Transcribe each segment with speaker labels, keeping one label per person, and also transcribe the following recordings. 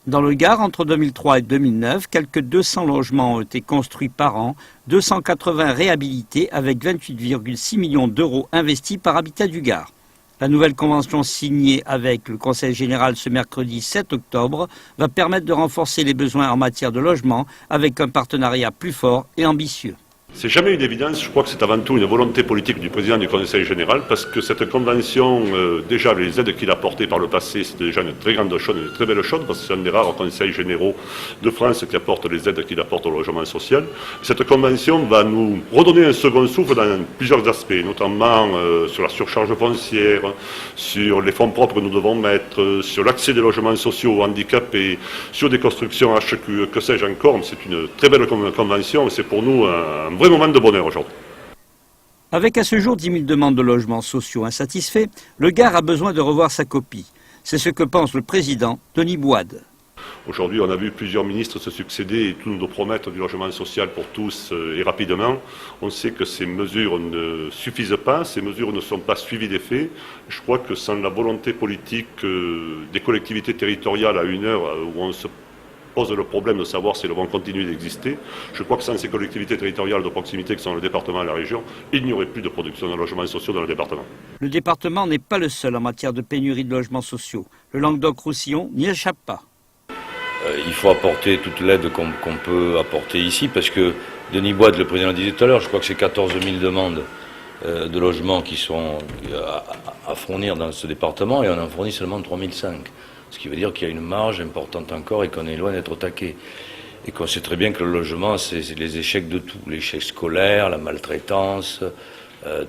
Speaker 1: Dans le Gard, entre 2003 et 2009, quelques 200 logements ont été construits par an, 280 réhabilités avec 28,6 millions d'euros investis par Habitat du Gard. La nouvelle convention signée avec le Conseil général ce mercredi 7 octobre va permettre de renforcer les besoins en matière de logement avec un partenariat plus fort et ambitieux.
Speaker 2: C'est jamais une évidence, je crois que c'est avant tout une volonté politique du président du Conseil général, parce que cette convention, déjà les aides qu'il a apportées par le passé, c'est déjà une très grande chose, une très belle chose, parce que c'est un des rares conseils généraux de France qui apporte les aides qu'il apporte au logement social. Cette convention va nous redonner un second souffle dans plusieurs aspects, notamment sur la surcharge foncière, sur les fonds propres que nous devons mettre, sur l'accès des logements sociaux aux handicapés, sur des constructions HQ, que sais-je encore. C'est une très belle convention et c'est pour nous un vrai moment de bonheur aujourd'hui.
Speaker 1: Avec à ce jour 10 000 demandes de logements sociaux insatisfaits, le Gard a besoin de revoir sa copie. C'est ce que pense le président Denis Boide.
Speaker 2: Aujourd'hui, on a vu plusieurs ministres se succéder et tous nous promettre du logement social pour tous et rapidement. On sait que ces mesures ne suffisent pas, ces mesures ne sont pas suivies des faits. Je crois que sans la volonté politique des collectivités territoriales à une heure où on se pose le problème de savoir si elles vont continuer d'exister. Je crois que sans ces collectivités territoriales de proximité qui sont le département et la région, il n'y aurait plus de production de logements sociaux dans le département.
Speaker 1: Le département n'est pas le seul en matière de pénurie de logements sociaux. Le Languedoc-Roussillon n'y échappe pas.
Speaker 3: Il faut apporter toute l'aide qu'on peut apporter ici, parce que Denis Boide, le président, le disait tout à l'heure, je crois que c'est 14 000 demandes de logements qui sont à fournir dans ce département, et on en fournit seulement 3 500. Ce qui veut dire qu'il y a une marge importante encore et qu'on est loin d'être au taquet. Et qu'on sait très bien que le logement, c'est les échecs de tout. L'échec scolaire, la maltraitance,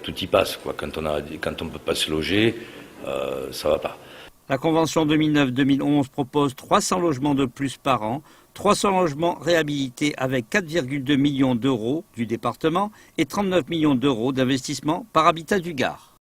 Speaker 3: tout y passe, quoi. Quand on ne peut pas se loger, ça ne va pas.
Speaker 1: La convention 2009-2011 propose 300 logements de plus par an, 300 logements réhabilités avec 4,2 millions d'euros du département et 39 millions d'euros d'investissement par Habitat du Gard.